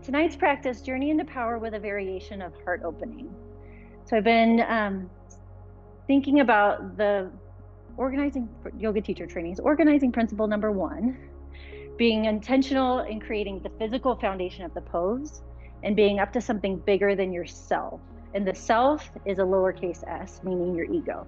tonight's practice, journey into power with a variation of heart opening. So I've been thinking about the organizing yoga teacher trainings, organizing principle number 1, being intentional in creating the physical foundation of the pose and being up to something bigger than yourself. And the self is a lowercase s, meaning your ego.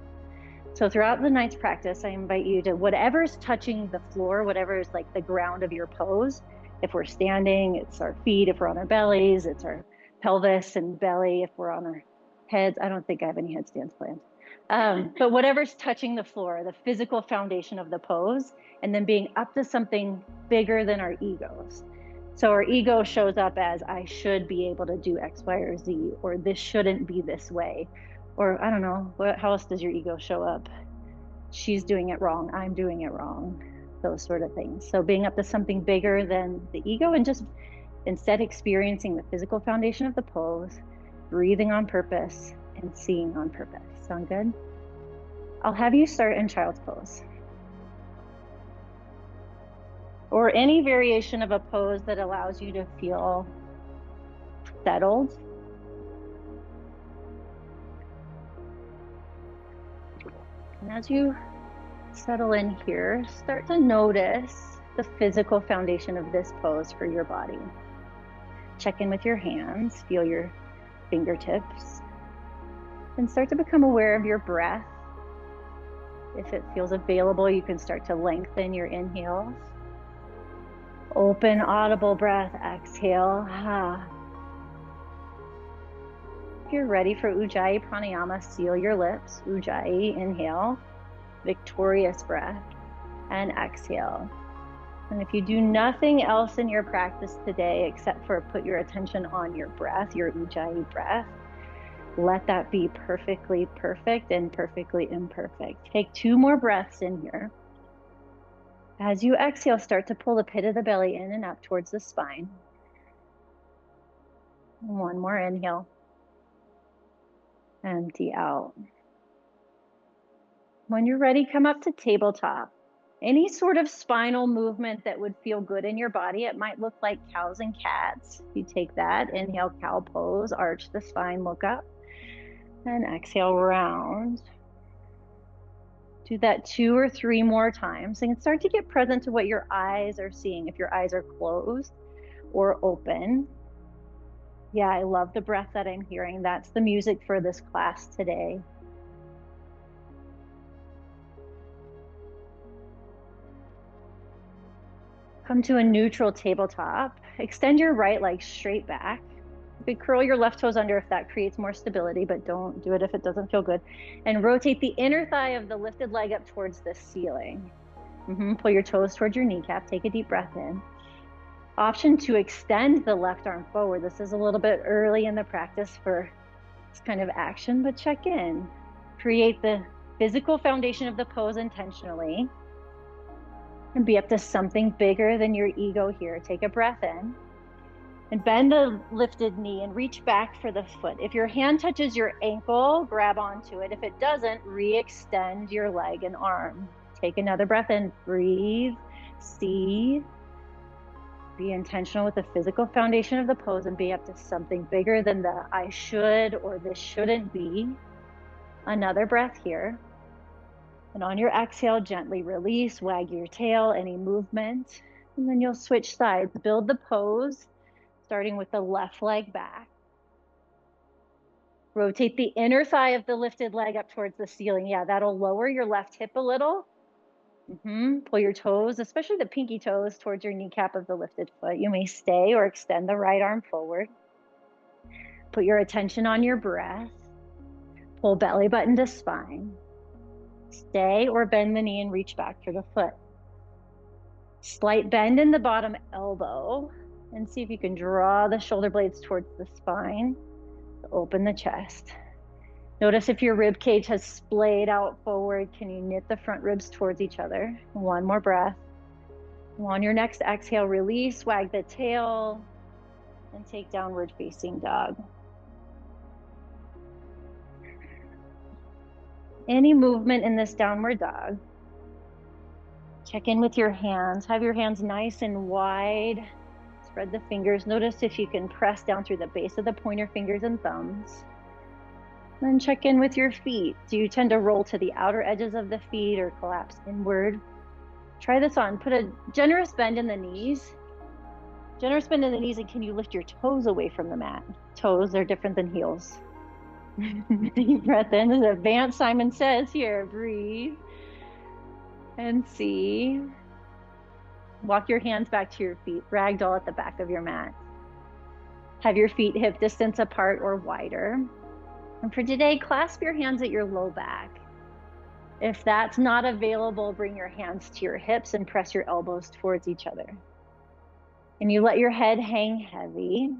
So throughout the night's practice, I invite you to whatever's touching the floor, whatever is like the ground of your pose. If we're standing, it's our feet. If we're on our bellies, it's our pelvis and belly. If we're on our heads, I don't think I have any headstands planned. But whatever's touching the floor, the physical foundation of the pose, and then being up to something bigger than our egos. So our ego shows up as I should be able to do X, Y, or Z, or this shouldn't be this way. Or I don't know, how else does your ego show up? She's doing it wrong, I'm doing it wrong, those sort of things. So being up to something bigger than the ego and just instead experiencing the physical foundation of the pose, breathing on purpose, and seeing on purpose. Sound good? I'll have you start in child's pose. Or any variation of a pose that allows you to feel settled. And as you settle in here, start to notice the physical foundation of this pose for your body. Check in with your hands, feel your fingertips, and start to become aware of your breath. If it feels available, you can start to lengthen your inhales. Open, audible breath, exhale. If you're ready for Ujjayi Pranayama, seal your lips. Ujjayi, inhale, victorious breath, and exhale. And if you do nothing else in your practice today except for put your attention on your breath, your Ujjayi breath, let that be perfectly perfect and perfectly imperfect. Take 2 more breaths in here. As you exhale, start to pull the pit of the belly in and up towards the spine. 1 more inhale. Empty out. When you're ready, come up to tabletop. Any sort of spinal movement that would feel good in your body. It might look like cows and cats. You take that, inhale, cow pose, arch the spine, look up, and exhale, round. Do that 2 or 3 more times and start to get present to what your eyes are seeing. If your eyes are closed or open. Yeah, I love the breath that I'm hearing. That's the music for this class today. Come to a neutral tabletop. Extend your right leg straight back. You could curl your left toes under if that creates more stability, but don't do it if it doesn't feel good. And rotate the inner thigh of the lifted leg up towards the ceiling. Pull your toes towards your kneecap. Take a deep breath in. Option to extend the left arm forward. This is a little bit early in the practice for this kind of action, but check in. Create the physical foundation of the pose intentionally and be up to something bigger than your ego here. Take a breath in and bend the lifted knee and reach back for the foot. If your hand touches your ankle, grab onto it. If it doesn't, re-extend your leg and arm. Take another breath in, breathe, see. Be intentional with the physical foundation of the pose and be up to something bigger than the I should or this shouldn't be. Another breath here. And on your exhale, gently release, wag your tail, any movement. And then you'll switch sides. Build the pose, starting with the left leg back. Rotate the inner thigh of the lifted leg up towards the ceiling. Yeah, that'll lower your left hip a little. Pull your toes, especially the pinky toes, towards your kneecap of the lifted foot. You may stay or extend the right arm forward. Put your attention on your breath. Pull belly button to spine. Stay or bend the knee and reach back for the foot. Slight bend in the bottom elbow and see if you can draw the shoulder blades towards the spine. Open the chest. Notice if your rib cage has splayed out forward, can you knit the front ribs towards each other? 1 more breath. On your next exhale, release, wag the tail, and take downward facing dog. Any movement in this downward dog. Check in with your hands. Have your hands nice and wide Spread the fingers. Notice if you can press down through the base of the pointer fingers and thumbs. Then check in with your feet. Do you tend to roll to the outer edges of the feet or collapse inward? Try this on. Put a generous bend in the knees. Generous bend in the knees, and can you lift your toes away from the mat? Toes are different than heels. Deep breath in. This is advanced Simon Says here. Breathe and see. Walk your hands back to your feet. Ragdoll at the back of your mat. Have your feet hip distance apart or wider. And for today, clasp your hands at your low back. If that's not available, bring your hands to your hips and press your elbows towards each other. And you let your head hang heavy.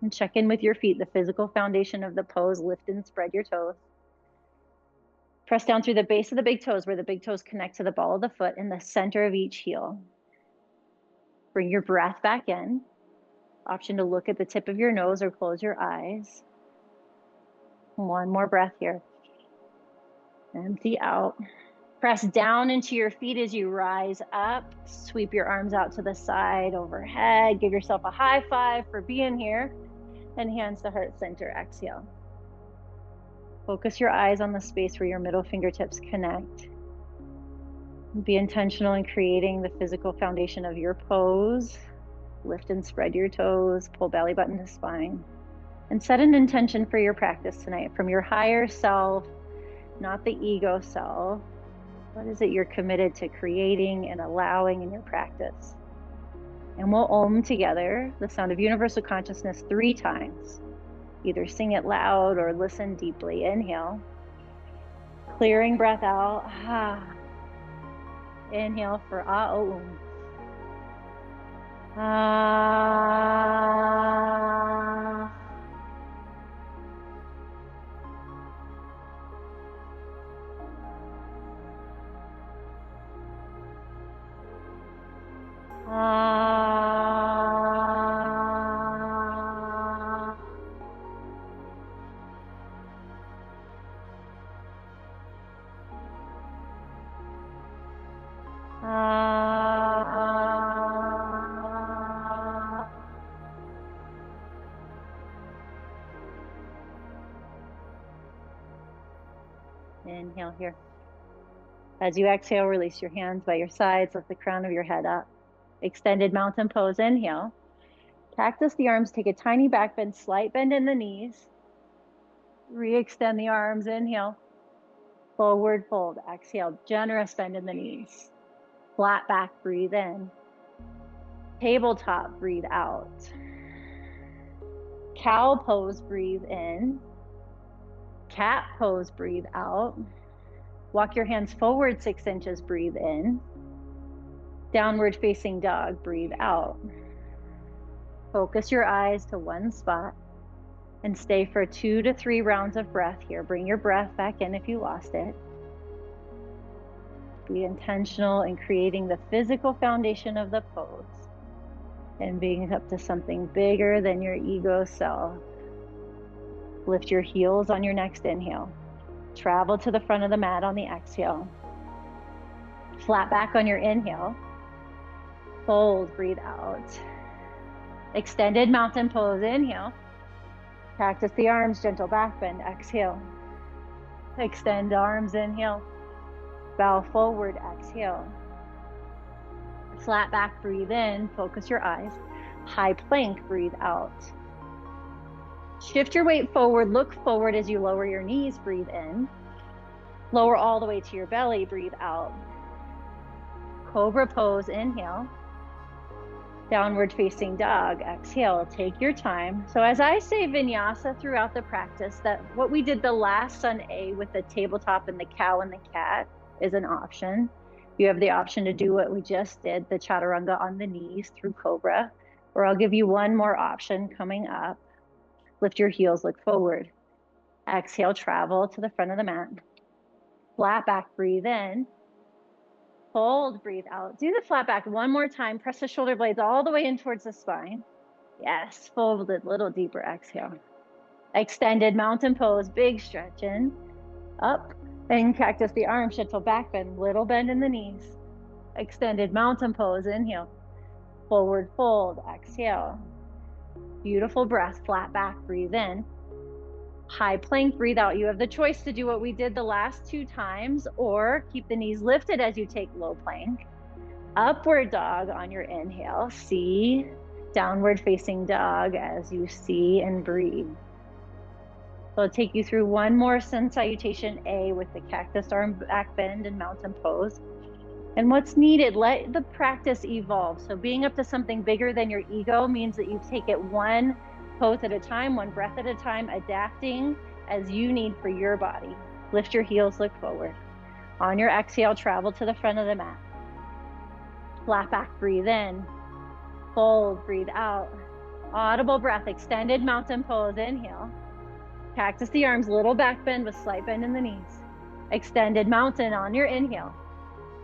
And check in with your feet, the physical foundation of the pose. Lift and spread your toes. Press down through the base of the big toes, where the big toes connect to the ball of the foot in the center of each heel. Bring your breath back in. Option to look at the tip of your nose or close your eyes. One more breath here. Empty out. Press down into your feet as you rise up. Sweep your arms out to the side, overhead. Give yourself a high five for being here. And hands to heart center. Exhale. Focus your eyes on the space where your middle fingertips connect. Be intentional in creating the physical foundation of your pose. Lift and spread your toes. Pull belly button to spine. And set an intention for your practice tonight from your higher self, not the ego self. What is it you're committed to creating and allowing in your practice? And we'll Om together, the sound of universal consciousness 3 times. Either sing it loud or listen deeply. Inhale. Clearing breath out. Ah. Inhale for Om. Ah. Inhale here. As you exhale, release your hands by your sides. Lift the crown of your head up. Extended mountain pose. Inhale. Cactus the arms. Take a tiny back bend. Slight bend in the knees. Re-extend the arms. Inhale. Forward fold. Exhale. Generous bend in the knees. Flat back. Breathe in. Tabletop. Breathe out. Cow pose. Breathe in. Cat pose. Breathe out. Walk your hands forward 6 inches, breathe in. Downward facing dog, breathe out. Focus your eyes to one spot and stay for 2 to 3 rounds of breath here. Bring your breath back in if you lost it. Be intentional in creating the physical foundation of the pose and being up to something bigger than your ego self. Lift your heels on your next inhale. Travel to the front of the mat on the exhale. Flat back on your inhale. Fold, breathe out. Extended mountain pose, inhale. Cactus the arms, gentle back bend, exhale. Extend arms, inhale. Bow forward, exhale. Flat back, breathe in, focus your eyes. High plank, breathe out. Shift your weight forward, look forward as you lower your knees, breathe in. Lower all the way to your belly, breathe out. Cobra pose, inhale. Downward facing dog, exhale, take your time. So as I say vinyasa throughout the practice, that what we did the last Sun A with the tabletop and the cow and the cat is an option. You have the option to do what we just did, the chaturanga on the knees through cobra, or I'll give you one more option coming up. Lift your heels, look forward. Exhale, travel to the front of the mat. Flat back, breathe in. Fold, breathe out. Do the flat back one more time. Press the shoulder blades all the way in towards the spine. Yes, folded, little deeper, exhale. Extended mountain pose, big stretch in. Up, and cactus the arms, gentle back bend, little bend in the knees. Extended mountain pose, inhale. Forward fold, exhale. Beautiful breath, flat back, breathe in. High plank, breathe out. You have the choice to do what we did the last 2 times or keep the knees lifted as you take low plank. Upward dog on your inhale. See downward facing dog as you see and breathe. So I'll take you through one more sun salutation A with the cactus arm back bend and mountain pose. And what's needed, let the practice evolve. So being up to something bigger than your ego means that you take it one pose at a time, one breath at a time, adapting as you need for your body. Lift your heels, look forward. On your exhale, travel to the front of the mat. Flat back, breathe in. Fold, breathe out. Audible breath, extended mountain pose, inhale. Cactus the arms, little back bend with slight bend in the knees. Extended mountain on your inhale.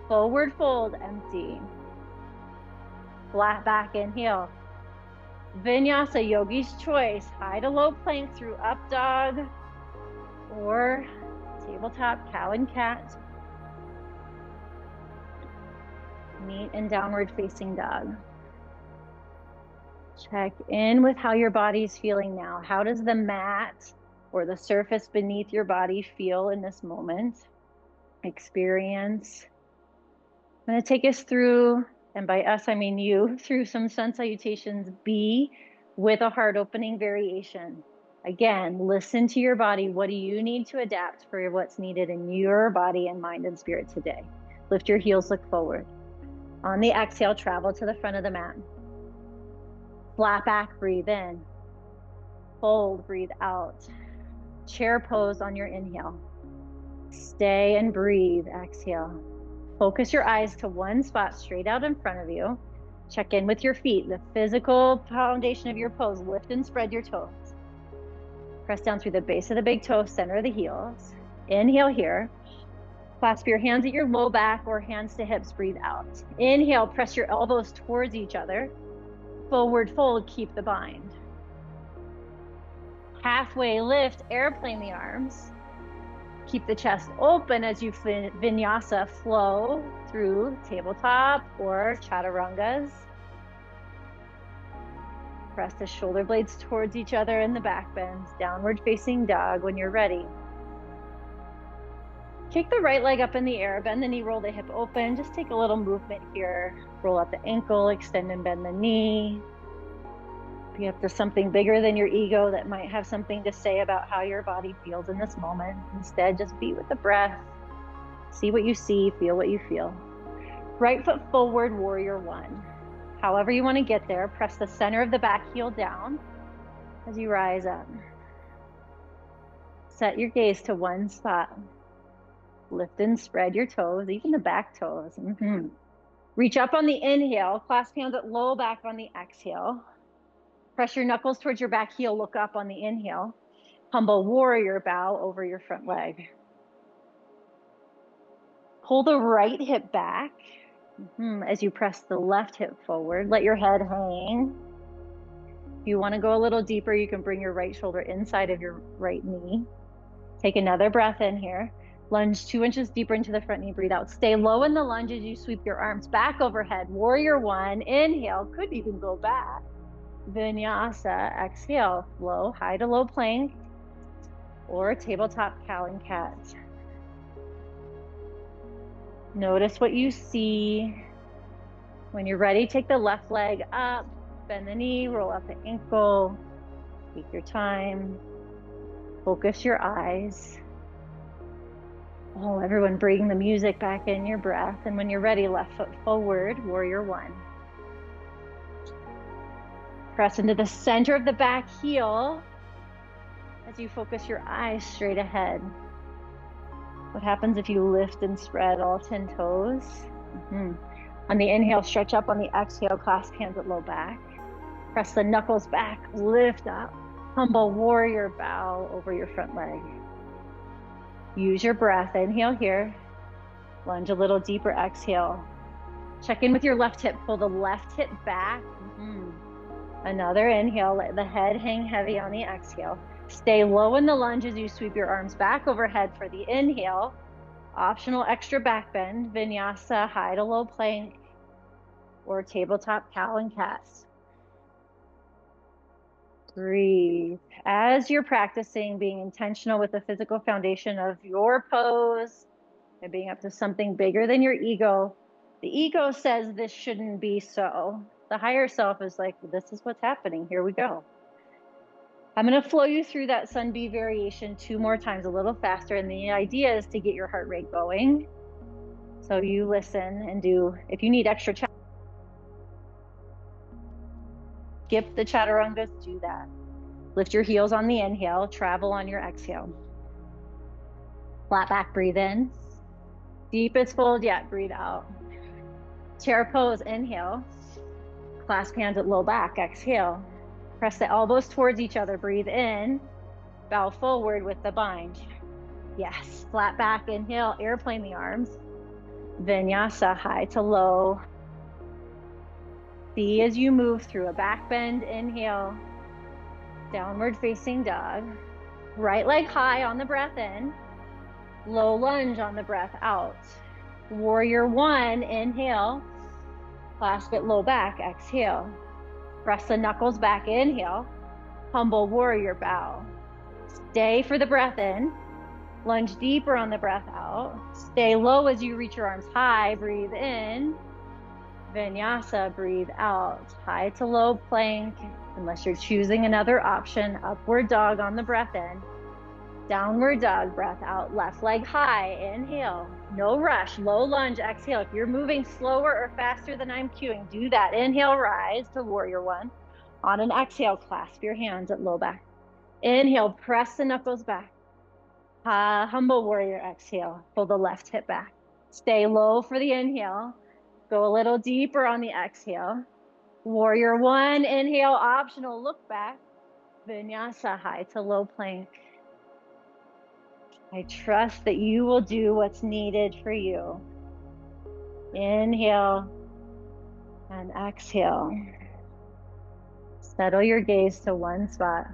Forward fold, empty. Flat back, inhale. Vinyasa, yogi's choice. High to low plank through up dog or tabletop, cow and cat. Meet in downward facing dog. Check in with how your body's feeling now. How does the mat or the surface beneath your body feel in this moment? Experience. I'm going to take us through, and by us I mean you, through some sun salutations B with a heart opening variation. Again, listen to your body. What do you need to adapt for what's needed in your body and mind and spirit today? Lift your heels, look forward. On the exhale, travel to the front of the mat. Flat back, breathe in. Fold, breathe out. Chair pose on your inhale. Stay and breathe, exhale. Focus your eyes to one spot straight out in front of you. Check in with your feet, the physical foundation of your pose. Lift and spread your toes. Press down through the base of the big toe, center of the heels. Inhale here. Clasp your hands at your low back or hands to hips, breathe out. Inhale, press your elbows towards each other. Forward fold, keep the bind. Halfway lift, airplane the arms. Keep the chest open as you vinyasa flow through tabletop or chaturangas. Press the shoulder blades towards each other in the back bends. Downward facing dog when you're ready. Kick the right leg up in the air, bend the knee, roll the hip open. Just take a little movement here. Roll out the ankle, extend and bend the knee. Be up to something bigger than your ego that might have something to say about how your body feels in this moment. Instead, just be with the breath. See what you see, feel what you feel. Right foot forward, warrior one. However you want to get there, press the center of the back heel down as you rise up. Set your gaze to one spot. Lift and spread your toes, even the back toes. Reach up on the inhale, clasp hands at low back on the exhale. Press your knuckles towards your back heel, look up on the inhale. Humble warrior, bow over your front leg. Pull the right hip back as you press the left hip forward. Let your head hang. If you want to go a little deeper, you can bring your right shoulder inside of your right knee. Take another breath in here. Lunge 2 inches deeper into the front knee, breathe out. Stay low in the lunge as you sweep your arms back overhead. Warrior one, inhale, could even go back. Vinyasa, exhale, flow, high to low plank, or tabletop cow and cat. Notice what you see. When you're ready, take the left leg up, bend the knee, roll out the ankle, take your time, focus your eyes. Oh, everyone bring the music back in, your breath. And when you're ready, left foot forward, warrior one. Press into the center of the back heel as you focus your eyes straight ahead. What happens if you lift and spread all 10 toes? On the inhale, stretch up. On the exhale, clasp hands at low back. Press the knuckles back, lift up. Humble warrior, bow over your front leg. Use your breath. Inhale here. Lunge a little deeper. Exhale. Check in with your left hip. Pull the left hip back. Another inhale. Let the head hang heavy on the exhale. Stay low in the lunge as you sweep your arms back overhead for the inhale. Optional extra back bend. Vinyasa, high to low plank or tabletop cow and cat. Breathe. As you're practicing being intentional with the physical foundation of your pose and being up to something bigger than your ego, the ego says this shouldn't be so. The higher self is like, this is what's happening. Here we go. I'm going to flow you through that sun B variation 2 more times, a little faster. And the idea is to get your heart rate going. So you listen and do, if you need extra chatter, skip the chaturangas, do that. Lift your heels on the inhale, travel on your exhale. Flat back, breathe in. Deepest fold yet, breathe out. Chair pose, inhale. Clasp hands at low back, exhale. Press the elbows towards each other, breathe in. Bow forward with the bind. Yes, flat back, inhale, airplane the arms. Vinyasa, high to low. See as you move through a back bend, inhale. Downward facing dog. Right leg high on the breath in. Low lunge on the breath out. Warrior 1, inhale. Clasp it low back, exhale. Press the knuckles back, inhale. Humble warrior, bow. Stay for the breath in. Lunge deeper on the breath out. Stay low as you reach your arms high, breathe in. Vinyasa, breathe out. High to low plank, unless you're choosing another option. Upward dog on the breath in. Downward dog, breath out. Left leg high, inhale. No rush, low lunge, exhale. If you're moving slower or faster than I'm cueing, do that. Inhale, rise to warrior 1. On an exhale, clasp your hands at low back. Inhale, press the knuckles back. Humble warrior, exhale. Pull the left hip back. Stay low for the inhale. Go a little deeper on the exhale. Warrior 1, inhale, optional, look back. Vinyasa, high to low plank. I trust that you will do what's needed for you. Inhale and exhale. Settle your gaze to one spot.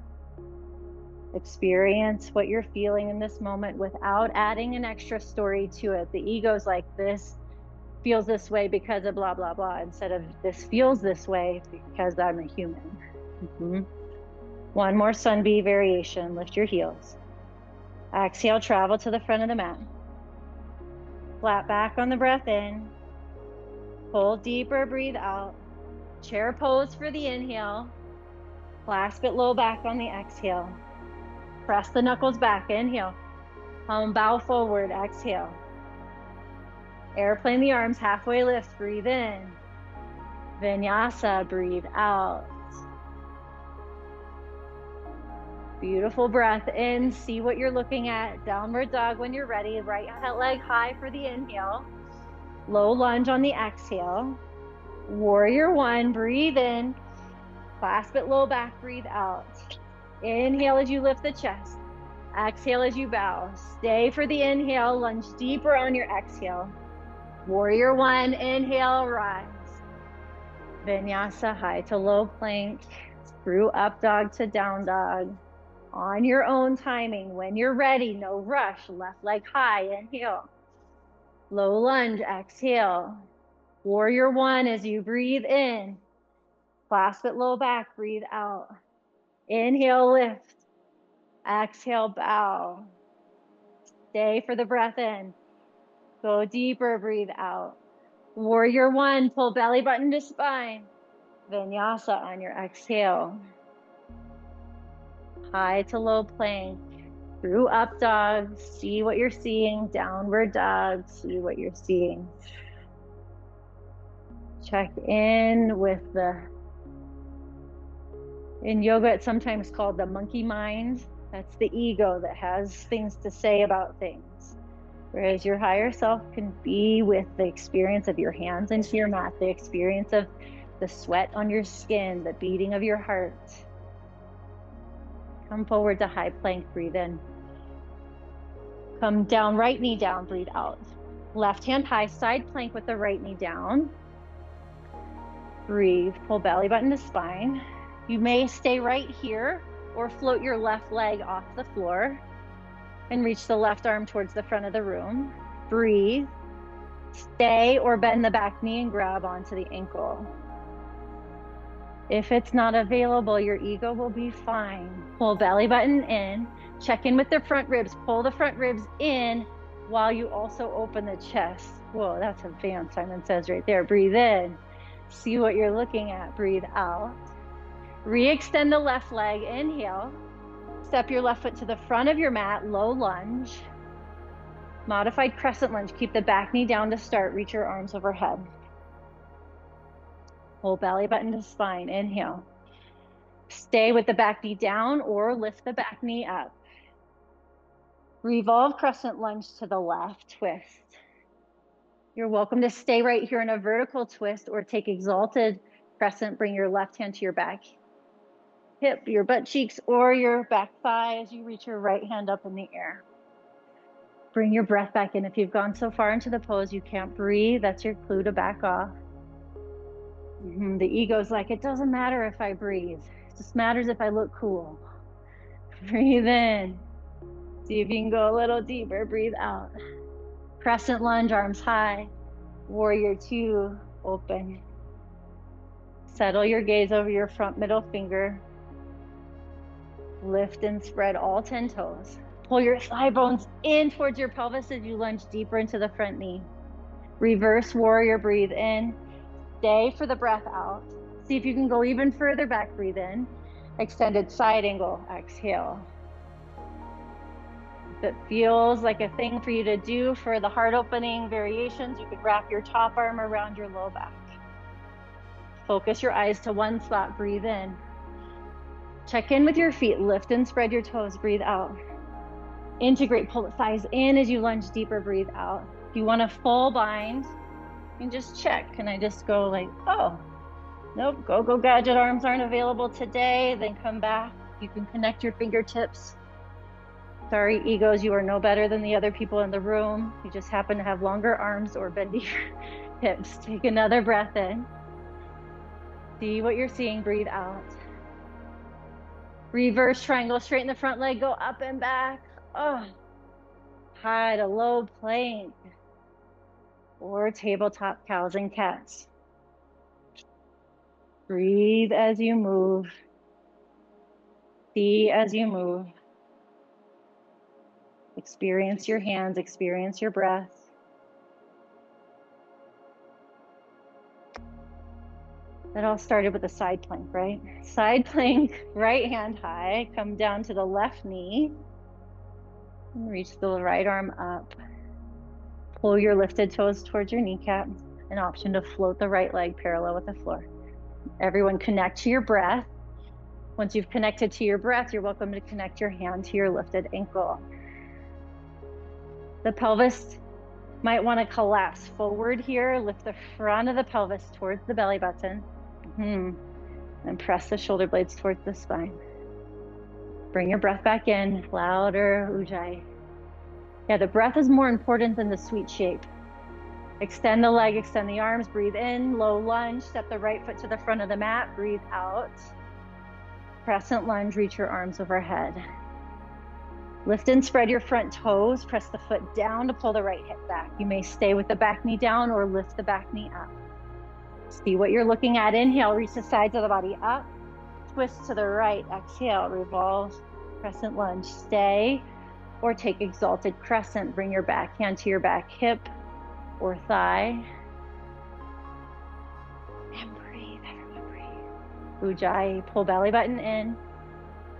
Experience what you're feeling in this moment without adding an extra story to it. The ego's like, this feels this way because of blah, blah, blah, instead of this feels this way because I'm a human. One more sun B variation. Lift your heels. Exhale, travel to the front of the mat. Flat back on the breath in. Pull deeper, breathe out. Chair pose for the inhale. Clasp it low back on the exhale. Press the knuckles back, inhale. Bow forward, exhale. Airplane the arms, halfway lift, breathe in. Vinyasa, breathe out. Beautiful breath in, see what you're looking at. Downward dog when you're ready. Right leg high for the inhale. Low lunge on the exhale. Warrior 1, breathe in. Clasp it low back, breathe out. Inhale as you lift the chest. Exhale as you bow. Stay for the inhale, lunge deeper on your exhale. Warrior 1, inhale, rise. Vinyasa, high to low plank. Through up dog to down dog. On your own timing, when you're ready, no rush. Left leg high, inhale. Low lunge, exhale. Warrior 1 as you breathe in. Clasp it low back, breathe out. Inhale, lift. Exhale, bow. Stay for the breath in. Go deeper, breathe out. Warrior 1, pull belly button to spine. Vinyasa on your exhale. High to low plank. Through up dog, see what you're seeing. Downward dog, see what you're seeing. Check in with in yoga, it's sometimes called the monkey mind. That's the ego that has things to say about things. Whereas your higher self can be with the experience of your hands into your mat, the experience of the sweat on your skin, the beating of your heart. Come forward to high plank, breathe in. Come down, right knee down, breathe out. Left hand high, side plank with the right knee down. Breathe, pull belly button to spine. You may stay right here or float your left leg off the floor and reach the left arm towards the front of the room. Breathe. Stay or bend the back knee and grab onto the ankle. If it's not available, your ego will be fine. Pull belly button in, check in with the front ribs, pull the front ribs in while you also open the chest. Whoa, that's advanced, Simon says right there. Breathe in, see what you're looking at, breathe out. Re-extend the left leg, inhale. Step your left foot to the front of your mat, low lunge. Modified crescent lunge, keep the back knee down to start, reach your arms overhead. Pull belly button to spine, inhale. Stay with the back knee down or lift the back knee up. Revolve crescent lunge to the left, twist. You're welcome to stay right here in a vertical twist or take exalted crescent, bring your left hand to your back hip, your butt cheeks, or your back thigh as you reach your right hand up in the air. Bring your breath back in. If you've gone so far into the pose you can't breathe, that's your clue to back off. The ego's like, it doesn't matter if I breathe. It just matters if I look cool. Breathe in. See if you can go a little deeper. Breathe out. Crescent lunge, arms high. Warrior two, open. Settle your gaze over your front middle finger. Lift and spread all 10 toes. Pull your thigh bones in towards your pelvis as you lunge deeper into the front knee. Reverse warrior, breathe in. Stay for the breath out. See if you can go even further back, breathe in. Extended side angle, exhale. If it feels like a thing for you to do for the heart opening variations, you could wrap your top arm around your low back. Focus your eyes to one spot, breathe in. Check in with your feet, lift and spread your toes, breathe out. Integrate, pull the thighs in as you lunge deeper, breathe out. If you want a full bind, you can just check. Can I just go like, oh, nope, go gadget arms aren't available today, then come back. You can connect your fingertips. Sorry, egos, you are no better than the other people in the room. You just happen to have longer arms or bendy hips. Take another breath in. See what you're seeing, breathe out. Reverse triangle, straighten the front leg, go up and back. Oh, high to low plank. Or tabletop cows and cats. Breathe as you move. See as you move. Experience your hands, experience your breath. That all started with a side plank, right? Side plank, right hand high, come down to the left knee. And reach the right arm up. Pull your lifted toes towards your kneecap. An option to float the right leg parallel with the floor. Everyone connect to your breath. Once you've connected to your breath, you're welcome to connect your hand to your lifted ankle. The pelvis might want to collapse forward here. Lift the front of the pelvis towards the belly button. And press the shoulder blades towards the spine. Bring your breath back in, louder, ujjayi. Yeah, the breath is more important than the sweet shape. Extend the leg, extend the arms, breathe in, low lunge, step the right foot to the front of the mat, breathe out. Crescent lunge, reach your arms overhead. Lift and spread your front toes, press the foot down to pull the right hip back. You may stay with the back knee down or lift the back knee up. See what you're looking at. Inhale, reach the sides of the body up. Twist to the right, exhale, revolve, crescent lunge. Stay or take exalted crescent. Bring your back hand to your back hip or thigh. And breathe, everyone breathe. Ujjayi, pull belly button in.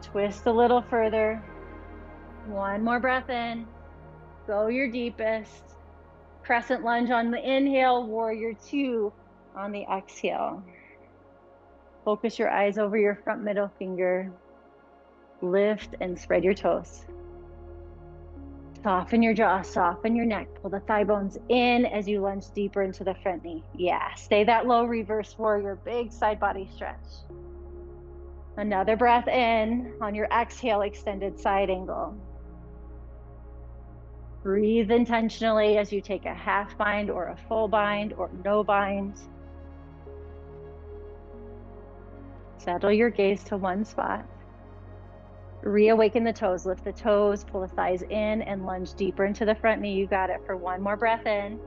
Twist a little further. One more breath in. Go your deepest. Crescent lunge on the inhale, warrior two on the exhale. Focus your eyes over your front middle finger. Lift and spread your toes. Soften your jaw, soften your neck. Pull the thigh bones in as you lunge deeper into the front knee. Yeah, stay that low, reverse warrior, big side body stretch. Another breath in. On your exhale, extended side angle. Breathe intentionally as you take a half bind or a full bind or no bind. Settle your gaze to one spot. Reawaken the toes, lift the toes, pull the thighs in and lunge deeper into the front knee. You got it for one more breath in.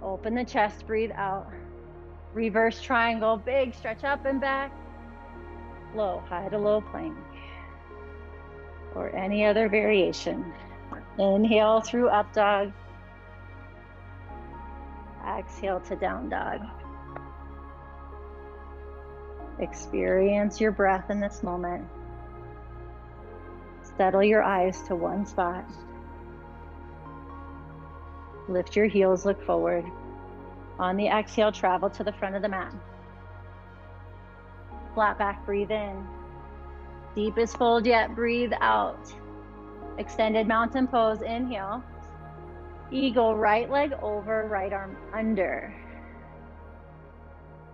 Open the chest, breathe out. Reverse triangle, big stretch up and back. Low, high to low plank. Or any other variation. Inhale through up dog. Exhale to down dog. Experience your breath in this moment. Settle your eyes to one spot. Lift your heels, look forward. On the exhale, travel to the front of the mat. Flat back, breathe in. Deepest fold yet, breathe out. Extended mountain pose, inhale. Eagle, right leg over, right arm under.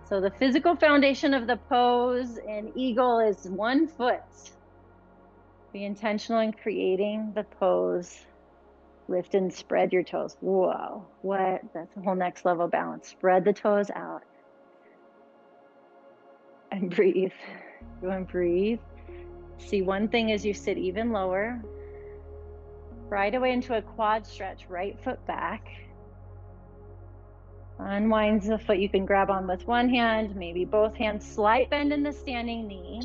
So the physical foundation of the pose in eagle is 1 foot. Be intentional in creating the pose. Lift and spread your toes. Whoa, what? That's a whole next level balance. Spread the toes out. And breathe. Go and breathe. See one thing as you sit even lower. Right away into a quad stretch, right foot back. Unwinds the foot you can grab on with one hand, maybe both hands. Slight bend in the standing knee.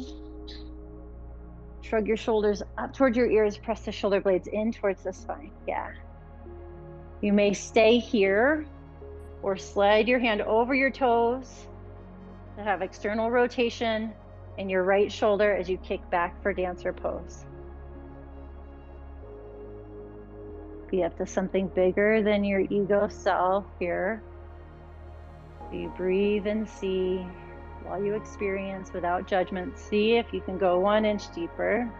Shrug your shoulders up towards your ears. Press the shoulder blades in towards the spine. Yeah. You may stay here or slide your hand over your toes to have external rotation in your right shoulder as you kick back for dancer pose. Be up to something bigger than your ego self here. You breathe and see while you experience without judgment. See if you can go 1 inch deeper.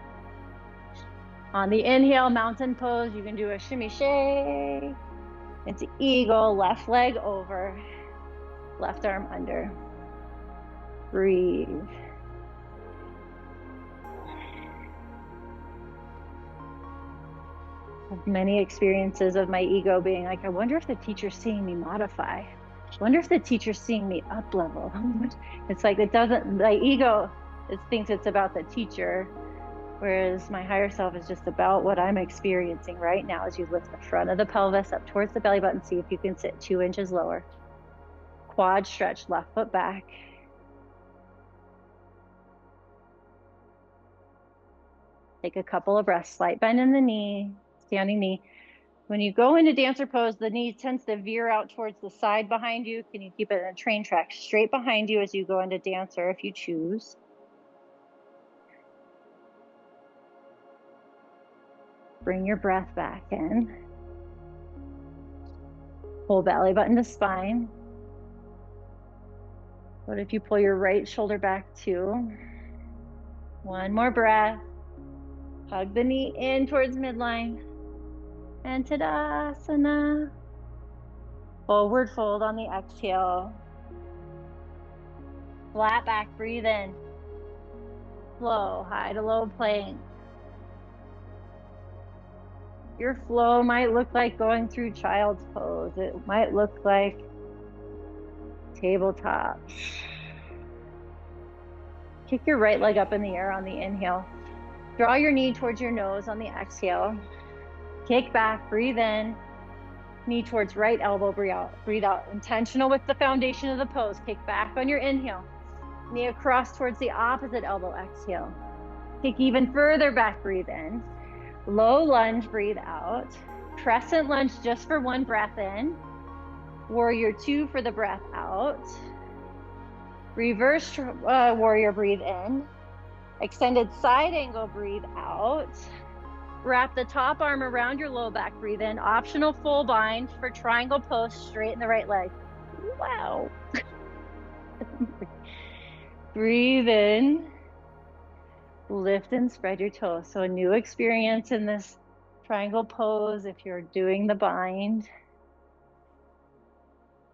On the inhale, mountain pose, you can do a shimmy shake. Into eagle, left leg over, left arm under. Breathe. Many experiences of my ego being like, I wonder if the teacher's seeing me modify. I wonder if the teacher's seeing me up level. It's like it doesn't, my ego thinks it's about the teacher, whereas my higher self is just about what I'm experiencing right now. As you lift the front of the pelvis up towards the belly button, see if you can sit 2 inches lower. Quad stretch, left foot back. Take a couple of breaths, slight bend in the knee, standing knee. When you go into dancer pose, the knee tends to veer out towards the side behind you. Can you keep it in a train track straight behind you as you go into dancer if you choose? Bring your breath back in. Pull belly button to spine. What if you pull your right shoulder back too? 1 more breath. Hug the knee in towards midline. And Tadasana. Forward fold on the exhale. Flat back, breathe in. Flow, high to low plank. Your flow might look like going through child's pose. It might look like tabletop. Kick your right leg up in the air on the inhale. Draw your knee towards your nose on the exhale. Kick back, breathe in. Knee towards right elbow, breathe out. Breathe out. Intentional with the foundation of the pose. Kick back on your inhale. Knee across towards the opposite elbow, exhale. Kick even further back, breathe in. Low lunge, breathe out. Crescent lunge just for 1 breath in. Warrior 2 for the breath out. Reverse warrior, breathe in. Extended side angle, breathe out. Wrap the top arm around your low back, breathe in. Optional full bind for triangle pose, straighten the right leg. Wow. Breathe in. Lift and spread your toes. So a new experience in this triangle pose if you're doing the bind.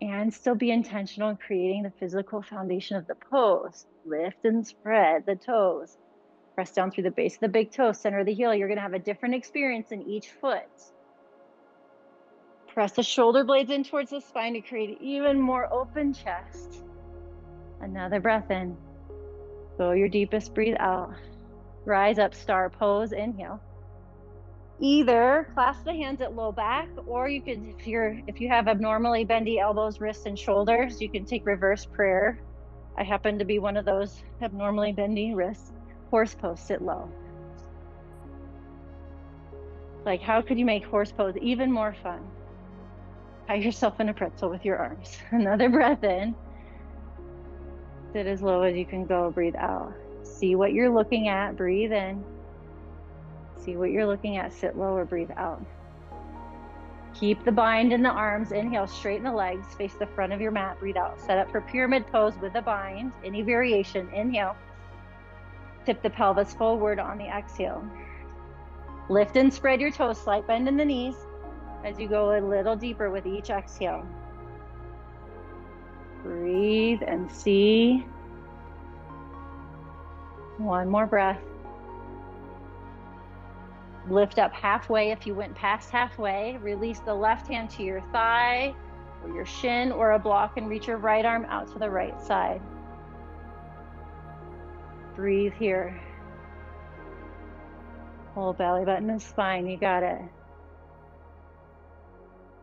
And still be intentional in creating the physical foundation of the pose. Lift and spread the toes. Press down through the base of the big toe, center of the heel. You're going to have a different experience in each foot. Press the shoulder blades in towards the spine to create an even more open chest. Another breath in. Go your deepest, breathe out. Rise up, star pose, inhale. Either clasp the hands at low back, or you could, if you have abnormally bendy elbows, wrists, and shoulders, you can take reverse prayer. I happen to be one of those abnormally bendy wrists. Horse pose, sit low. Like, how could you make horse pose even more fun? Tie yourself in a pretzel with your arms. Another breath in. Sit as low as you can go. Breathe out. See what you're looking at. Breathe in. See what you're looking at. Sit low or breathe out. Keep the bind in the arms. Inhale, straighten the legs. Face the front of your mat. Breathe out. Set up for pyramid pose with a bind. Any variation. Inhale. Tip the pelvis forward on the exhale. Lift and spread your toes. Slight bend in the knees as you go a little deeper with each exhale. Breathe and see. One more breath. Lift up halfway if you went past halfway. Release the left hand to your thigh or your shin or a block and reach your right arm out to the right side. Breathe here. Hold belly button and spine. You got it.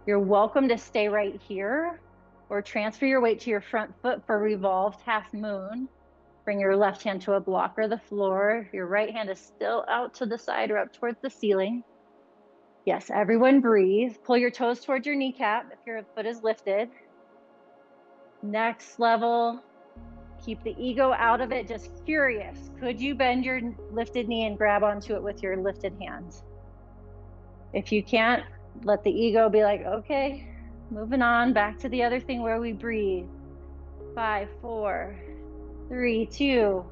You're welcome to stay right here or transfer your weight to your front foot for revolved half moon. Bring your left hand to a block or the floor. Your right hand is still out to the side or up towards the ceiling. Yes, everyone breathe. Pull your toes towards your kneecap if your foot is lifted. Next level, keep the ego out of it. Just curious, could you bend your lifted knee and grab onto it with your lifted hands? If you can't, let the ego be like, okay, moving on back to the other thing where we breathe. 5, 4, 3, 2,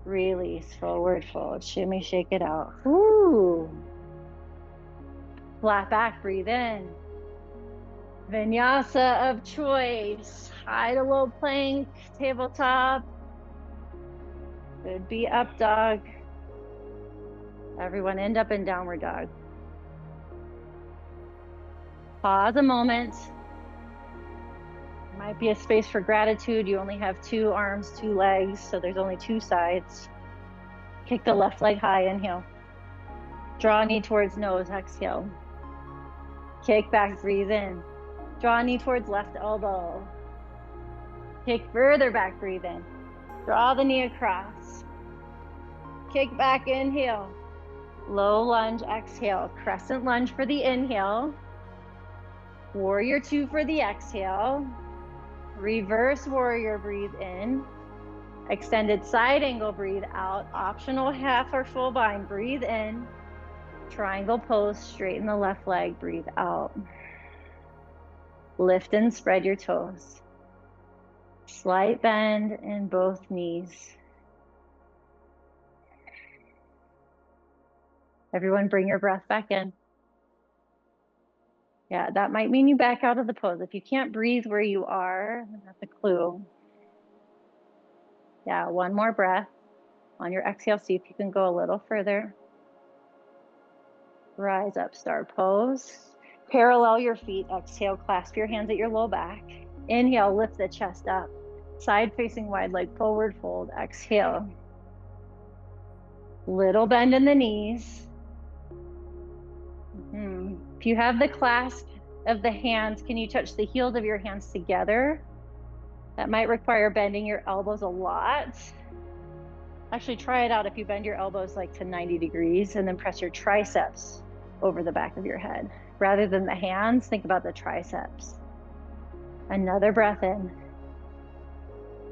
release, forward fold, shimmy, shake it out. Ooh. Flat back, breathe in. Vinyasa of choice, high to low plank, tabletop. Could be up dog. Everyone end up in downward dog. Pause a moment. Might be a space for gratitude. You only have 2 arms, 2 legs, so there's only 2 sides. Kick the left leg high, inhale. Draw knee towards nose, exhale. Kick back, breathe in. Draw knee towards left elbow. Kick further back, breathe in. Draw the knee across. Kick back, inhale. Low lunge, exhale. Crescent lunge for the inhale. Warrior 2 for the exhale. Reverse warrior, breathe in. Extended side angle, breathe out. Optional half or full bind, breathe in. Triangle pose, straighten the left leg, breathe out. Lift and spread your toes. Slight bend in both knees. Everyone bring your breath back in. Yeah, that might mean you back out of the pose. If you can't breathe where you are, that's a clue. Yeah, one more breath. On your exhale, see if you can go a little further. Rise up, star pose. Parallel your feet. Exhale, clasp your hands at your low back. Inhale, lift the chest up. Side facing wide leg forward fold. Exhale. Little bend in the knees. If you have the clasp of the hands, can you touch the heels of your hands together? That might require bending your elbows a lot. Actually, try it out if you bend your elbows like to 90 degrees and then press your triceps over the back of your head. Rather than the hands, think about the triceps. Another breath in.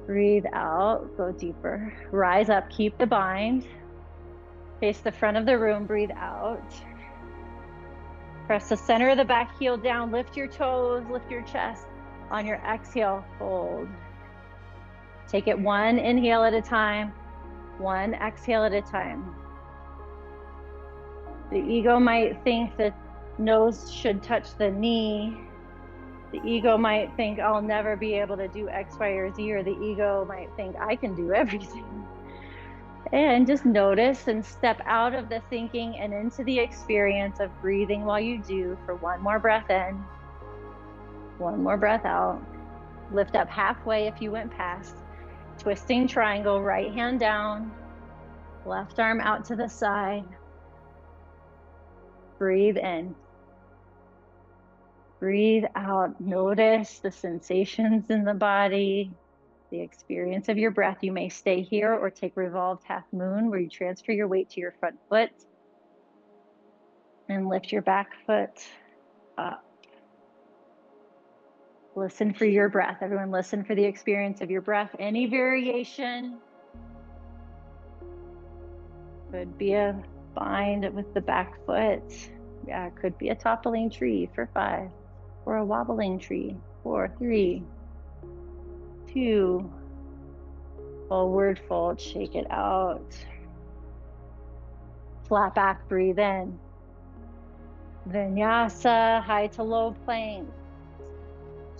Breathe out, go deeper. Rise up, keep the bind. Face the front of the room, breathe out. Press the center of the back heel down, lift your toes, lift your chest. On your exhale, fold. Take it one inhale at a time, one exhale at a time. The ego might think that nose should touch the knee. The ego might think I'll never be able to do X, Y, or Z, or the ego might think I can do everything. And just notice and step out of the thinking and into the experience of breathing while you do for one more breath in, one more breath out. Lift up halfway if you went past. Twisting triangle, right hand down, left arm out to the side. Breathe in. Breathe out. Notice the sensations in the body, the experience of your breath. You may stay here or take revolved half moon, where you transfer your weight to your front foot and lift your back foot up. Listen for your breath. Everyone listen for the experience of your breath. Any variation. Could be a bind with the back foot. Yeah, it could be a toppling tree for 5, or a wobbling tree, 4, 3, 2, forward fold, shake it out. Flat back, breathe in. Vinyasa, high to low plank.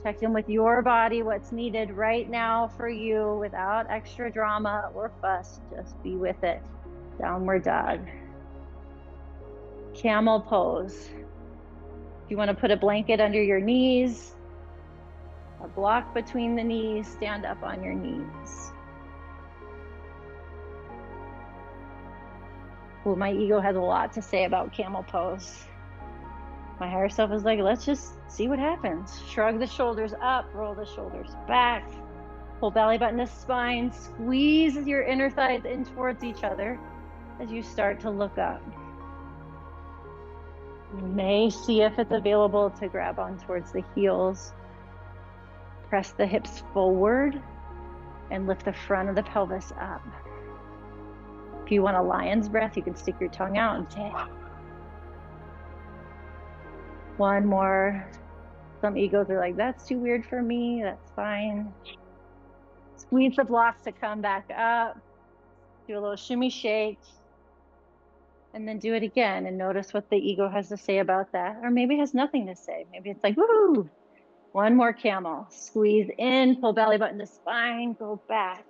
Check in with your body, what's needed right now for you without extra drama or fuss. Just be with it. Downward dog. Camel pose. If you want to put a blanket under your knees, a block between the knees, stand up on your knees. Well, my ego has a lot to say about camel pose. My higher self is like, let's just see what happens. Shrug the shoulders up, roll the shoulders back, pull belly button to spine, squeeze your inner thighs in towards each other as you start to look up. You may see if it's available to grab on towards the heels. Press the hips forward and lift the front of the pelvis up. If you want a lion's breath, you can stick your tongue out and say, one more. Some egos are like, that's too weird for me. That's fine. Squeeze the blocks to come back up. Do a little shimmy shake. And then do it again and notice what the ego has to say about that. Or maybe it has nothing to say. Maybe it's like, woo! One more camel. Squeeze in, pull belly button to spine, go back.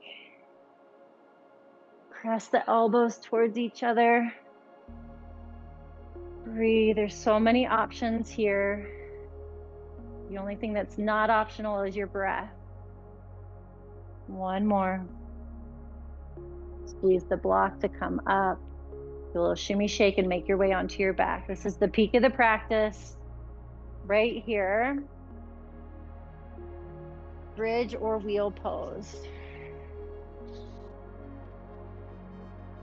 Press the elbows towards each other. Breathe. There's so many options here. The only thing that's not optional is your breath. One more. Squeeze the block to come up. Do a little shimmy shake and make your way onto your back. This is the peak of the practice. Right here. Bridge or wheel pose.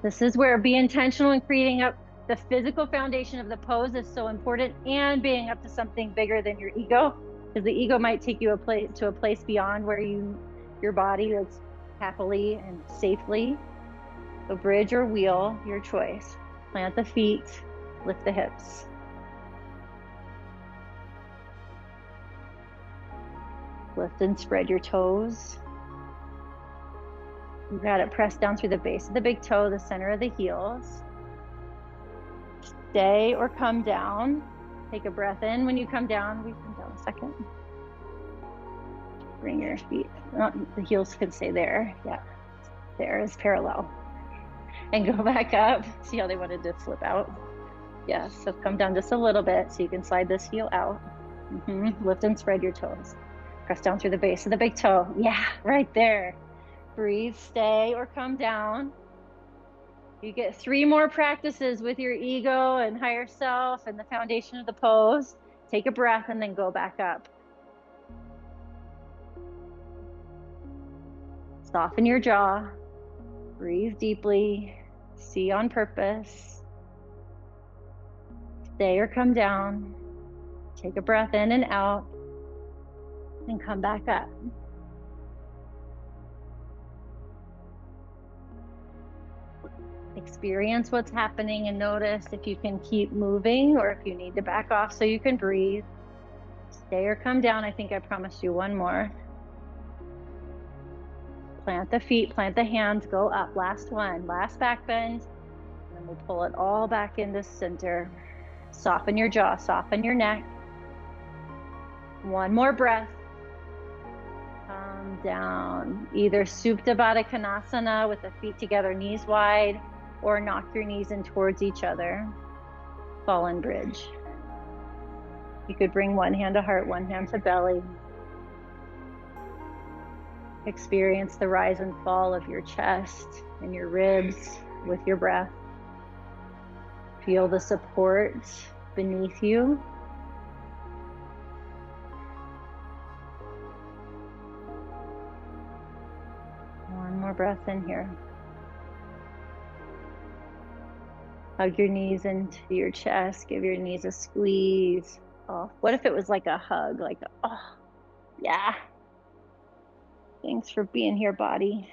This is where be intentional in creating up the physical foundation of the pose is so important, and being up to something bigger than your ego, because the ego might take you to a place beyond where your body is happily and safely. So bridge or wheel, your choice. Plant the feet, lift the hips. Lift and spread your toes. You got it. Press down through the base of the big toe, the center of the heels. Stay or come down. Take a breath in when you come down. We come down a second. Bring your feet. The heels can stay there. Yeah, there is parallel. And go back up. See how they wanted to flip out? Yeah, so come down just a little bit so you can slide this heel out. Lift and spread your toes. Press down through the base of the big toe. Yeah, right there. Breathe, stay, or come down. You get 3 more practices with your ego and higher self and the foundation of the pose. Take a breath and then go back up. Soften your jaw. Breathe deeply. See on purpose. Stay or come down. Take a breath in and out. And come back up. Experience what's happening and notice if you can keep moving or if you need to back off so you can breathe. Stay or come down. I think I promised you one more. Plant the feet, plant the hands, go up. Last one, last back bend. And then we'll pull it all back into center. Soften your jaw, soften your neck. One more breath. Come down. Either Supta Baddha Konasana with the feet together, knees wide, or knock your knees in towards each other. Fallen bridge. You could bring one hand to heart, one hand to belly. Experience the rise and fall of your chest and your ribs with your breath. Feel the support beneath you. One more breath in here. Hug your knees into your chest. Give your knees a squeeze. Oh, what if it was like a hug? Like, oh, yeah. Thanks for being here, body.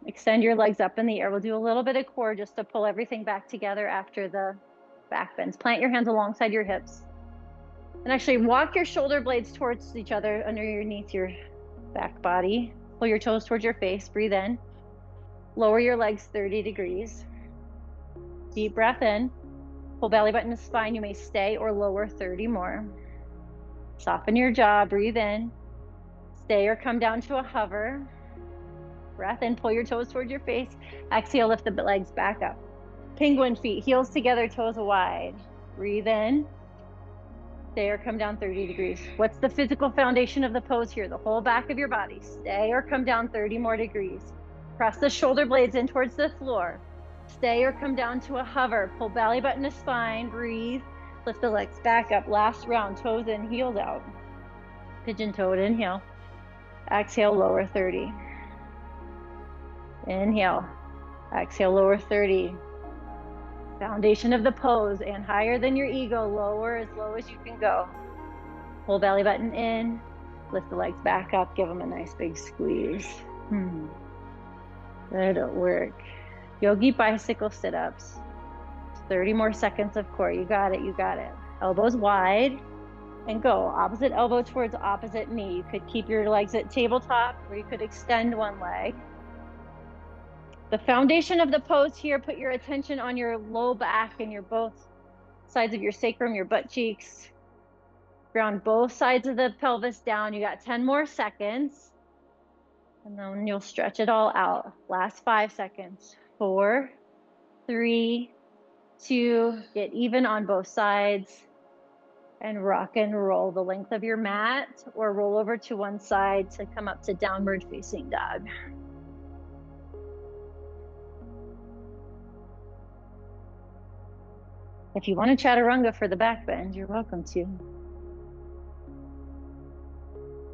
Extend your legs up in the air. We'll do a little bit of core just to pull everything back together after the back bends. Plant your hands alongside your hips. And actually walk your shoulder blades towards each other underneath your back body. Pull your toes towards your face. Breathe in. Lower your legs 30 degrees. Deep breath in. Pull belly button to spine. You may stay or lower 30 more. Soften your jaw. Breathe in. Stay or come down to a hover. Breath in. Pull your toes towards your face. Exhale, lift the legs back up. Penguin feet. Heels together, toes wide. Breathe in. Stay or come down 30 degrees. What's the physical foundation of the pose here? The whole back of your body. Stay or come down 30 more degrees. Press the shoulder blades in towards the floor. Stay or come down to a hover. Pull belly button to spine. Breathe. Lift the legs back up. Last round. Toes in, heels out. Pigeon toed. Inhale. Exhale, lower 30. Inhale. Exhale, lower 30. Foundation of the pose, and higher than your ego, lower as low as you can go. Pull belly button in, lift the legs back up, give them a nice big squeeze. Good work. Yogi bicycle sit-ups. 30 more seconds of core. You got it, you got it. Elbows wide and go. Opposite elbow towards opposite knee. You could keep your legs at tabletop or you could extend one leg. The foundation of the pose here, put your attention on your low back and your both sides of your sacrum, your butt cheeks. Ground both sides of the pelvis down. You got 10 more seconds. And then you'll stretch it all out. Last 5 seconds. 4, 3, 2, get even on both sides. And rock and roll the length of your mat or roll over to one side to come up to downward facing dog. If you want to chaturanga for the back bend, you're welcome to.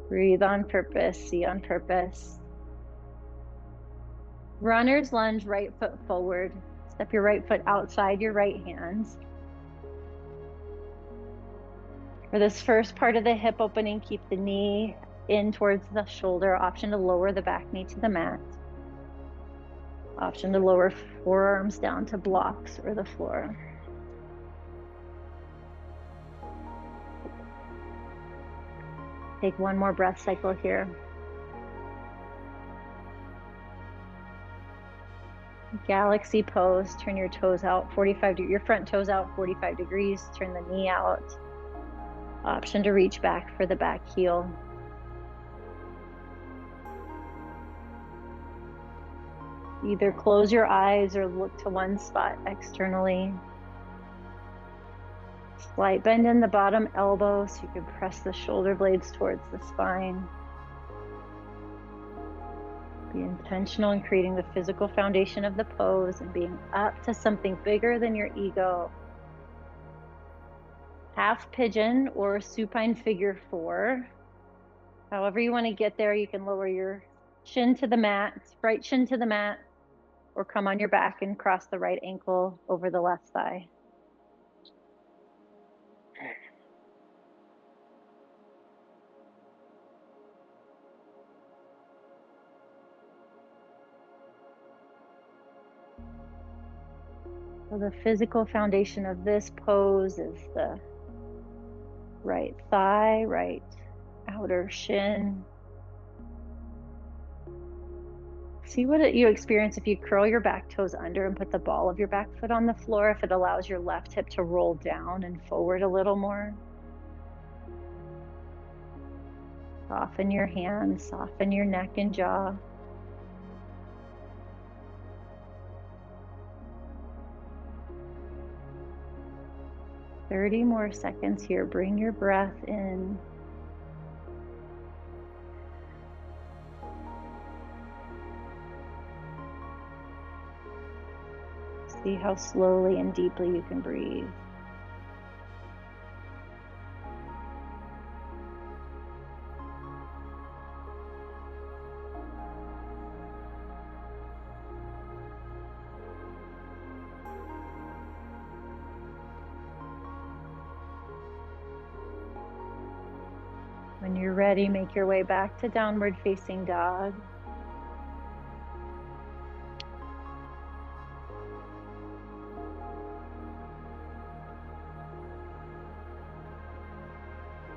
Breathe on purpose, see on purpose. Runner's lunge, right foot forward. Step your right foot outside your right hands. For this first part of the hip opening, keep the knee in towards the shoulder. Option to lower the back knee to the mat. Option to lower forearms down to blocks or the floor. Take one more breath cycle here. Galaxy pose, turn your toes out 45 degrees, your front toes out 45 degrees, turn the knee out. Option to reach back for the back heel. Either close your eyes or look to one spot externally. Slight bend in the bottom elbow so you can press the shoulder blades towards the spine. Be intentional in creating the physical foundation of the pose and being up to something bigger than your ego. Half pigeon or supine figure 4. However you want to get there, you can lower your shin to the mat, right shin to the mat, or come on your back and cross the right ankle over the left thigh. So the physical foundation of this pose is the right thigh, right outer shin. See what you experience if you curl your back toes under and put the ball of your back foot on the floor, if it allows your left hip to roll down and forward a little more. Soften your hands, soften your neck and jaw. "30 more seconds here. Bring your breath in. See how slowly and deeply you can breathe. When you're ready, make your way back to downward facing dog.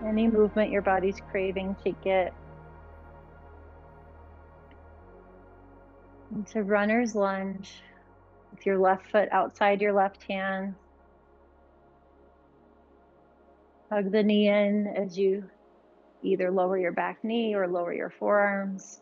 Any movement your body's craving, take it. Into runner's lunge with your left foot outside your left hand. Hug the knee in as you either lower your back knee or lower your forearms.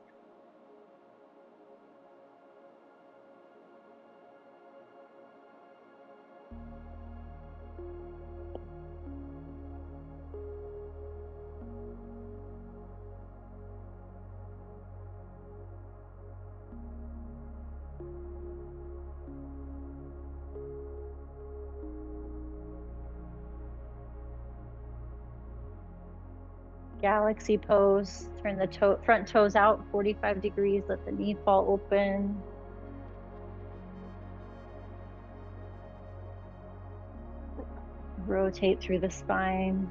Galaxy pose, turn the front toes out 45 degrees, let the knee fall open. Rotate through the spine.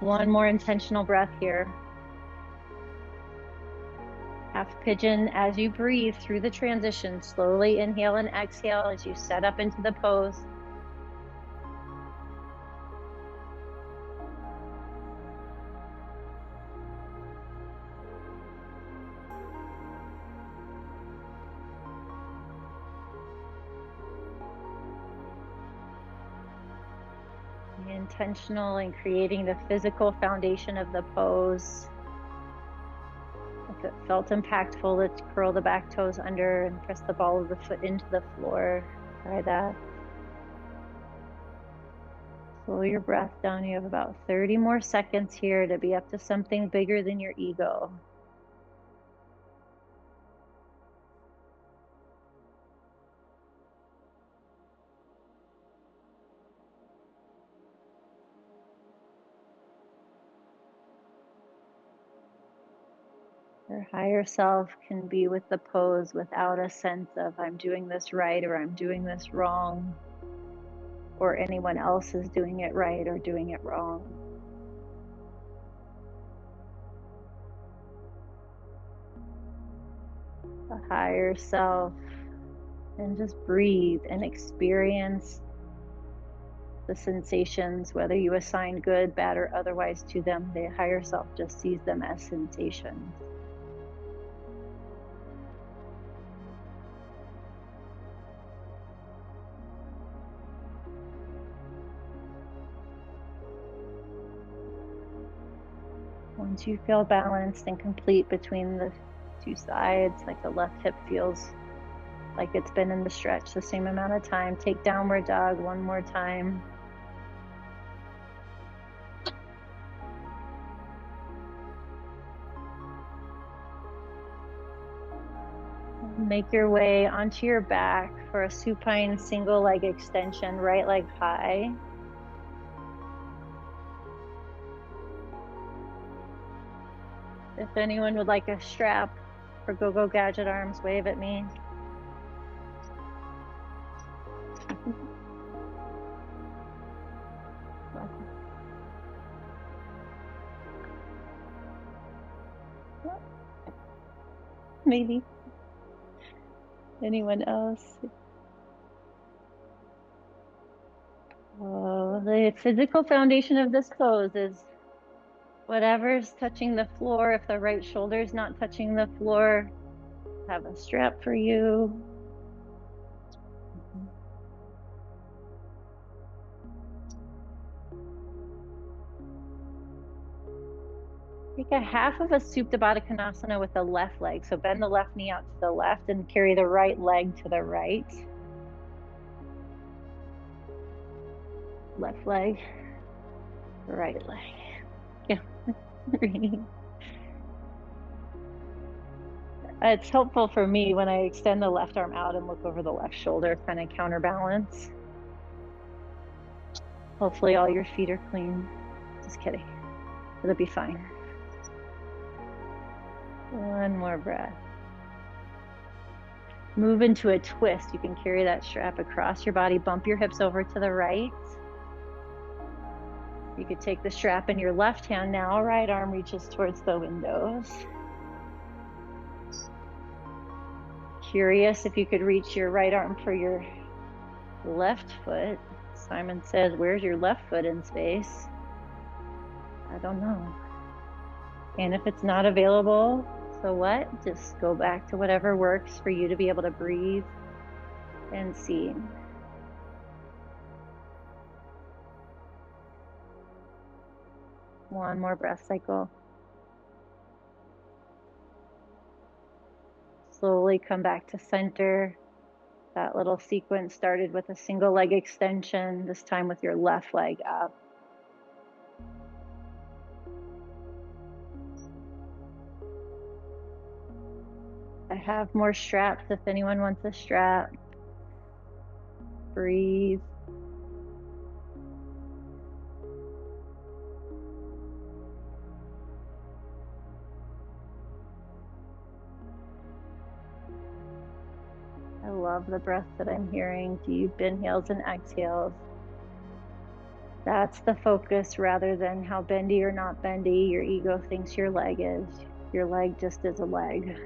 One more intentional breath here. Half pigeon as you breathe through the transition. Slowly inhale and exhale as you set up into the pose. Be intentional in creating the physical foundation of the pose. If it felt impactful, let's curl the back toes under and press the ball of the foot into the floor. Try that. Slow your breath down. You have about 30 more seconds here to be up to something bigger than your ego. Your higher self can be with the pose without a sense of I'm doing this right or I'm doing this wrong, or anyone else is doing it right or doing it wrong. The higher self, and just breathe and experience the sensations, whether you assign good, bad, or otherwise to them. The higher self just sees them as sensations. Once you feel balanced and complete between the two sides, like the left hip feels like it's been in the stretch the same amount of time, take downward dog one more time. Make your way onto your back for a supine single leg extension, right leg high. If anyone would like a strap for Go-Go Gadget Arms, wave at me. Maybe. Anyone else? Oh, the physical foundation of this pose is whatever's touching the floor. If the right shoulder is not touching the floor, have a strap for you. Take a half of a Supta Baddha Konasana with the left leg. So bend the left knee out to the left and carry the right leg to the right. Left leg, right leg. Yeah. It's helpful for me when I extend the left arm out and look over the left shoulder, kind of counterbalance. Hopefully all your feet are clean. Just kidding. It'll be fine. One more breath. Move into a twist. You can carry that strap across your body. Bump your hips over to the right. You could take the strap in your left hand now. Right arm reaches towards the windows. Curious if you could reach your right arm for your left foot. Simon says, where's your left foot in space? I don't know. And if it's not available, so what? Just go back to whatever works for you to be able to breathe and see. One more breath cycle. Slowly come back to center. That little sequence started with a single leg extension, this time with your left leg up. I have more straps if anyone wants a strap. Breathe. I love the breath that I'm hearing. Deep inhales and exhales. That's the focus rather than how bendy or not bendy your ego thinks your leg is. Your leg just is a leg.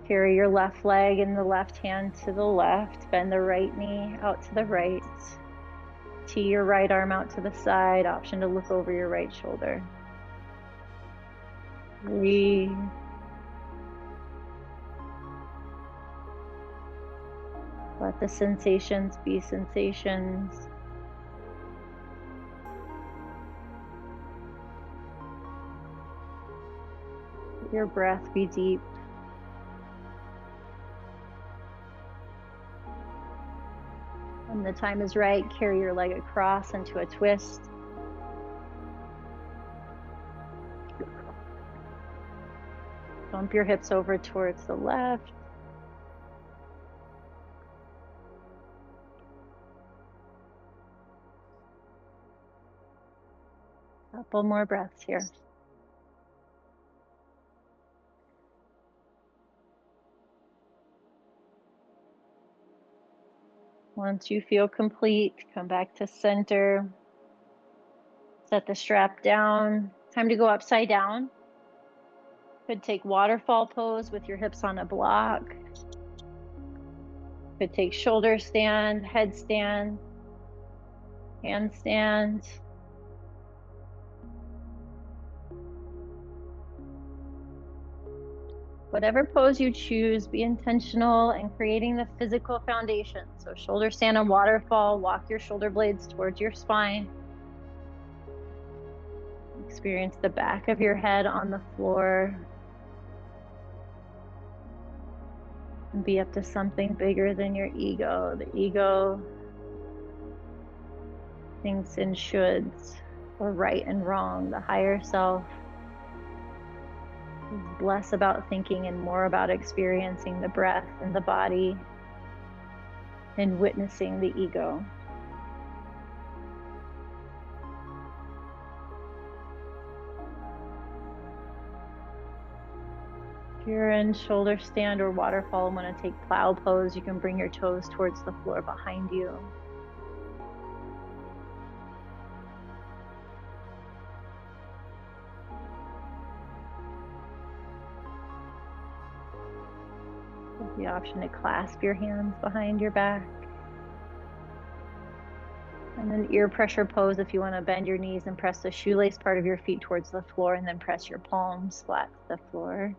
Carry your left leg and the left hand to the left. Bend the right knee out to the right. Tee your right arm out to the side. Option to look over your right shoulder. Breathe. Let the sensations be sensations. Let your breath be deep. When the time is right, carry your leg across into a twist. Bump your hips over towards the left. Couple more breaths here. Once you feel complete, come back to center. Set the strap down. Time to go upside down. Could take waterfall pose with your hips on a block. Could take shoulder stand, headstand, handstand. Whatever pose you choose, be intentional in creating the physical foundation. So shoulder stand and waterfall, walk your shoulder blades towards your spine. Experience the back of your head on the floor. And be up to something bigger than your ego. The ego thinks in shoulds or right and wrong. The higher self is less about thinking and more about experiencing the breath and the body and witnessing the ego. If you're in shoulder stand or waterfall and want to take plow pose, you can bring your toes towards the floor behind you. With the option to clasp your hands behind your back. And then ear pressure pose if you want to bend your knees and press the shoelace part of your feet towards the floor and then press your palms flat to the floor.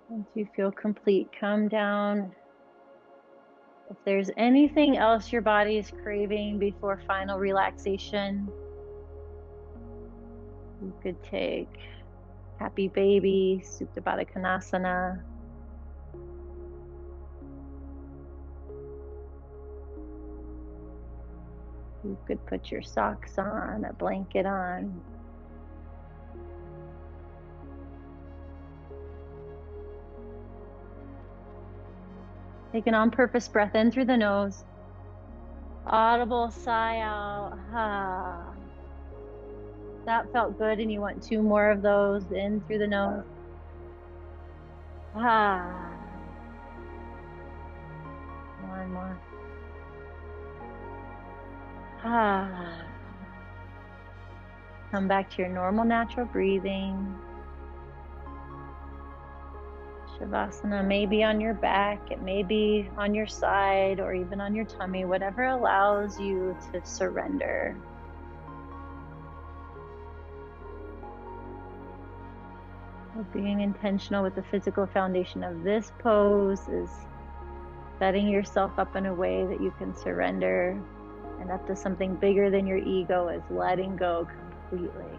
Once you feel complete, come down. If there's anything else your body is craving before final relaxation, you could take Happy Baby, Supta Baddha Konasana. You could put your socks on, a blanket on. Take an on-purpose breath in through the nose. Audible sigh out. Ah. That felt good, and you want 2 more of those in through the nose. Ah. One more. Ah. Come back to your normal, natural breathing. Shavasana may be on your back, it may be on your side, or even on your tummy, whatever allows you to surrender. Being intentional with the physical foundation of this pose is setting yourself up in a way that you can surrender and up to something bigger than your ego is letting go completely.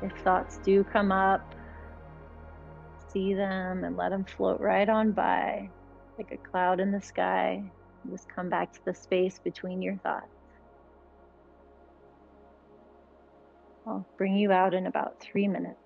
If thoughts do come up, see them and let them float right on by like a cloud in the sky. Just come back to the space between your thoughts. I'll bring you out in about 3 minutes.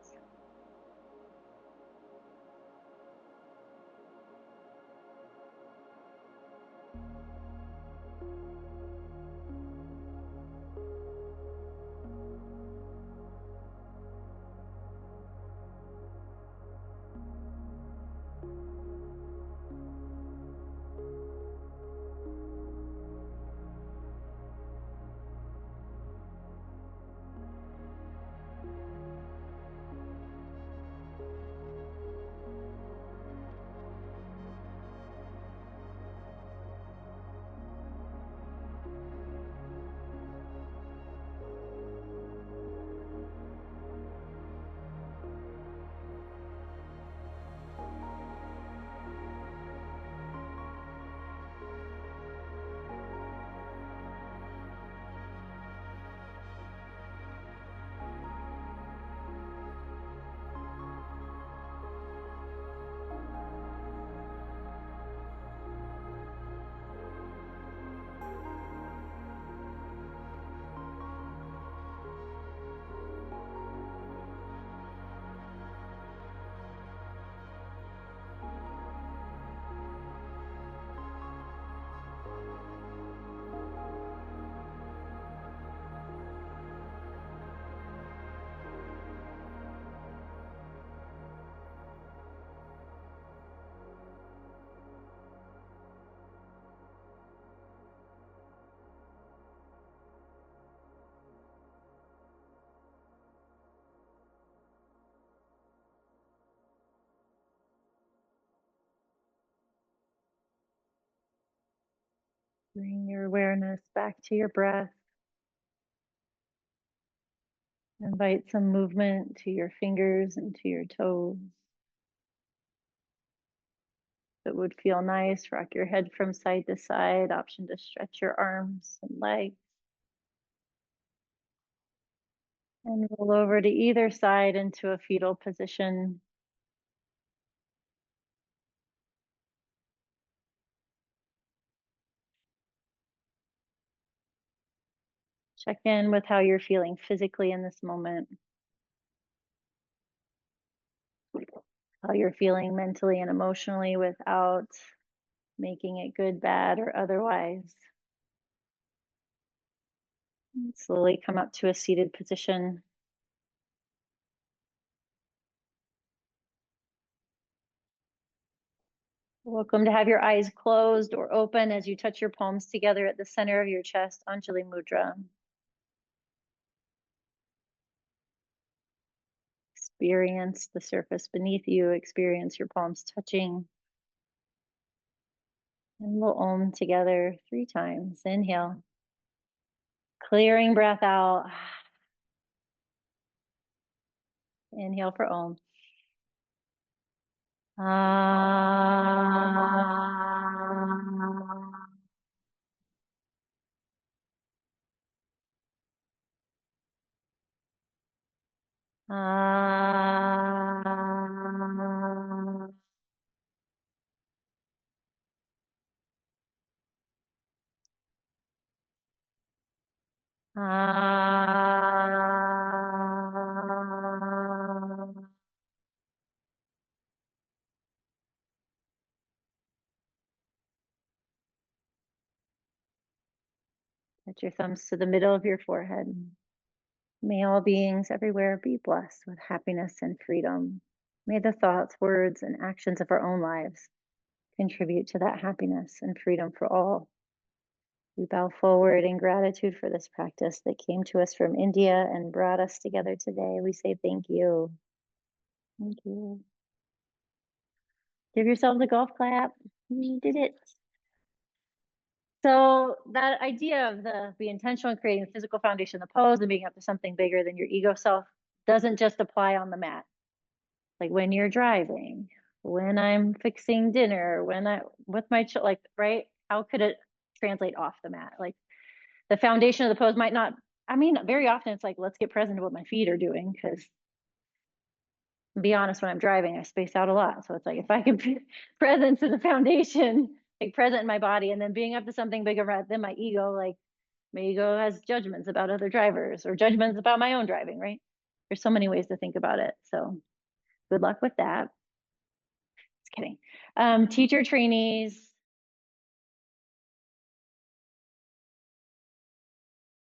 Bring your awareness back to your breath. Invite some movement to your fingers and to your toes. It would feel nice. Rock your head from side to side. Option to stretch your arms and legs. And roll over to either side into a fetal position. Check in with how you're feeling physically in this moment, how you're feeling mentally and emotionally without making it good, bad, or otherwise. And slowly come up to a seated position. Welcome to have your eyes closed or open as you touch your palms together at the center of your chest, Anjali Mudra. Experience the surface beneath you, experience your palms touching. And we'll Om together 3 times. Inhale, clearing breath out. Inhale for Om. Ah. Ah. Ah. Put your thumbs to the middle of your forehead. May all beings everywhere be blessed with happiness and freedom. May the thoughts, words, and actions of our own lives contribute to that happiness and freedom for all. We bow forward in gratitude for this practice that came to us from India and brought us together today. We say thank you. Thank you. Give yourselves a golf clap. You did it. So that idea of the be intentional in creating the physical foundation of the pose and being up to something bigger than your ego self doesn't just apply on the mat. Like when you're driving, when I'm fixing dinner, when I with my like right, how could it translate off the mat? Like the foundation of the pose might not, I mean, very often it's like, let's get present to what my feet are doing. Because be honest, when I'm driving, I space out a lot. So it's like, if I can be present to the foundation, like present in my body, and then being up to something bigger than my ego, like my ego has judgments about other drivers or judgments about my own driving, right? There's so many ways to think about it. So good luck with that. Just kidding. Teacher trainees,